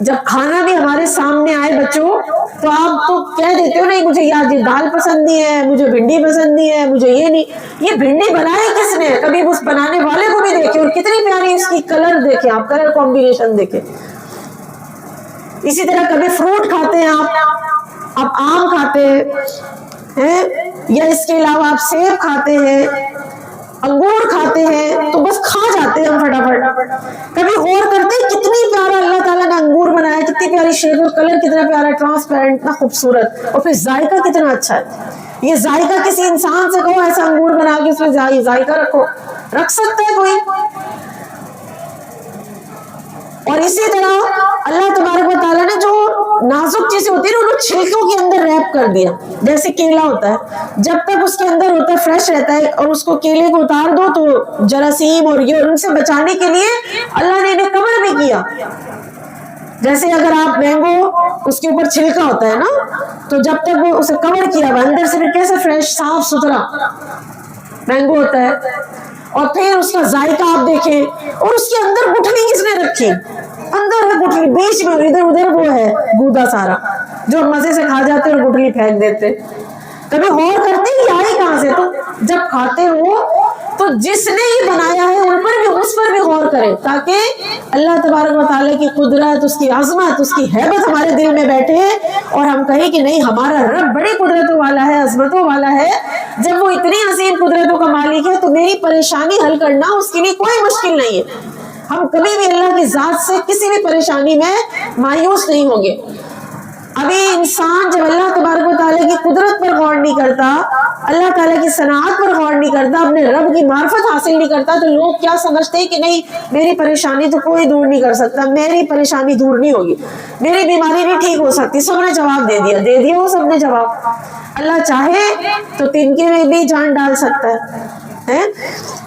جب کھانا بھی ہمارے سامنے آئے بچوں تو آپ تو کہہ دیتے ہو نہیں مجھے یہ دال پسند نہیں ہے، مجھے بھنڈی پسند نہیں ہے، مجھے یہ نہیں. یہ بھنڈی بنائی کس نے؟ کبھی اس بنانے والے کو بھی دیکھیں، اور کتنی پیاری اس کی کلر دیکھیں آپ، کلر کمبینیشن دیکھیں. اسی طرح کبھی فروٹ کھاتے ہیں آپ آم کھاتے ہیں یا اس کے علاوہ آپ سیب کھاتے ہیں، انگور کھاتے ہیں، تو بس کھا جاتے ہیں ہم فٹافٹ. کبھی غور کرتے ہیں کتنی پیارا اللہ تعالیٰ نے انگور بنایا، کتنی پیاری شیپ، کلر کتنا پیارا ٹرانسپیرنٹ، اتنا خوبصورت، اور پھر ذائقہ کتنا اچھا ہے. یہ ذائقہ کسی انسان سے کہو ایسا انگور بنا کے اس میں ذائقہ رکھو، رکھ سکتا ہے کوئی؟ اور اسی طرح اللہ تبارک و تعالیٰ نے جو نازک چیزیں ہوتی ہیں نا انہوں چھلکوں کے اندر ریپ کر دیا. جیسے کیلا ہوتا ہے، جب تک اس کے اندر ہوتا ہے فریش رہتا ہے، اور اس کو کیلے کو اتار دو تو جراثیم اور یہ ان سے بچانے کے لیے اللہ نے انہیں کور بھی کیا. جیسے اگر آپ مینگو اس کے اوپر چھلکا ہوتا ہے نا، تو جب تک وہ اسے کور کیا ہوا اندر سے پھر کیسے فریش صاف ستھرا مینگو ہوتا ہے. اور پھر اس کا ذائقہ آپ دیکھیں، اور اس کے اندر گٹھلی کس نے رکھی؟ اندر ہے گٹھلی، بیچ میں ادھر ادھر وہ ہے گودا سارا جو مزے سے کھا جاتے اور گٹھلی پھینک دیتے. کبھی غور کرتے ہیں یہ آئی کہاں سے؟ تو جب کھاتے ہو تو جس نے یہ بنایا ہے ان پر بھی، اس پر بھی غور کریں، تاکہ اللہ تبارک و تعالیٰ کی قدرت، اس کی عظمت، اس کی ہیبت ہمارے دل میں بیٹھے، اور ہم کہیں کہ نہیں ہمارا رب بڑی قدرتوں والا ہے، عظمتوں والا ہے. جب وہ اتنی عظیم قدرتوں کا مالک ہے تو میری پریشانی حل کرنا اس کے لیے کوئی مشکل نہیں ہے. ہم کبھی بھی اللہ کی ذات سے کسی بھی پریشانی میں مایوس نہیں ہوں گے. ابھی انسان جب اللہ تبارک و تعالیٰ کی قدرت پر غور نہیں کرتا، اللہ تعالیٰ کی صنعت پر غور نہیں کرتا، اپنے رب کی معرفت حاصل نہیں کرتا، تو لوگ کیا سمجھتے ہیں کہ نہیں میری پریشانی تو کوئی دور نہیں کر سکتا، میری پریشانی دور نہیں ہوگی، میری بیماری نہیں ٹھیک ہو سکتی. سب نے جواب دے دیا وہ سب نے جواب. اللہ چاہے تو تنکے میں بھی جان ڈال سکتا ہے.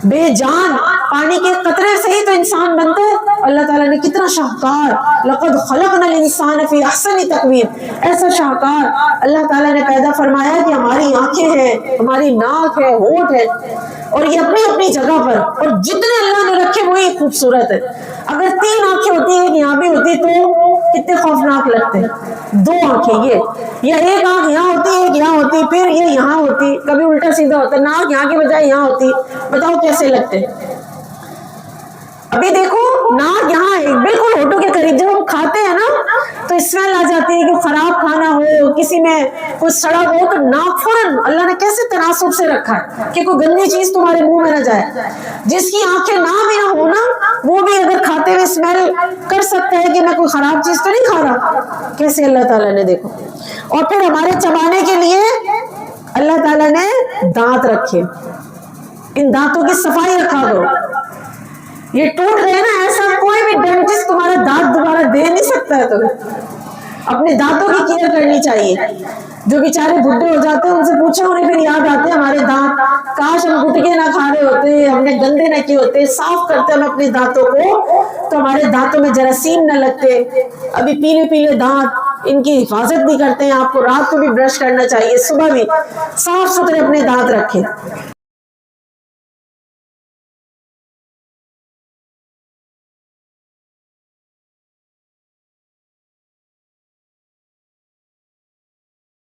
بے جان پانی کے قطرے سے ہی تو انسان بنتا ہے. اللہ تعالیٰ نے کتنا شاہکار، لقد خلقنا الانسان فی احسن تقویم، ایسا شاہکار اللہ تعالیٰ نے پیدا فرمایا کہ ہماری آنکھیں ہیں، ہماری ناک ہے، ہونٹ ہے، اور یہ اپنی اپنی جگہ پر، اور جتنے اللہ نے رکھے وہی خوبصورت ہے. اگر 3 آنکھیں ہوتی ہیں یہاں بھی ہوتی تو کتنے خوفناک لگتے ہیں. 2 آنکھیں یہ، یا 1 آنکھ یہاں ہوتی ہے، یہاں ہوتی، پھر یہ یہاں ہوتی، کبھی الٹا سیدھا ہوتا، ناک یہاں کے بجائے یہاں ہوتی، بتاؤ کیسے لگتے. ابھی دیکھو ناک یہاں ہے بالکل ہونٹوں کے قریب، جب ہم کھاتے ہیں نا تو اسمیل آ جاتی ہے کہ خراب کھانا ہو، کسی میں کوئی سڑا ہو تو ناک فوراً اللہ نے کیسے تناسب سے رکھا ہے کہ کوئی گندی چیز تمہارے منہ میں نہ جائے. جس کی آنکھیں نہ بھی نہ ہو نا وہ بھی اگر کھاتے ہوئے اسمیل کر سکتا ہے کہ میں کوئی خراب چیز تو نہیں کھا رہا. کیسے اللہ تعالیٰ نے دیکھو. اور پھر ہمارے چبانے کے لیے اللہ تعالیٰ نے دانت رکھے، ان دانتوں کی صفائی رکھا کرو. یہ ٹوٹ گئے نا، ایسا کوئی بھی ڈینٹسٹ تمہارا دانت دوبارہ دے نہیں سکتا ہے. تمہیں اپنے دانتوں کی کیئر کرنی چاہیے. جو بیچارے بڈھے ہو جاتے ہیں ان سے پوچھو، انہیں پھر یاد آتے ہیں ہمارے دانت، کاش ہم گٹکے نہ کھا رہے ہوتے، ہم نے گندے نہ کیے ہوتے. صاف کرتے ہم اپنے دانتوں کو تو ہمارے دانتوں میں جراثیم نہ لگتے. ابھی پیلے پیلے دانت، ان کی حفاظت نہیں کرتے ہیں. آپ کو رات کو بھی برش کرنا چاہیے، صبح بھی صاف ستھرے اپنے دانت رکھیں.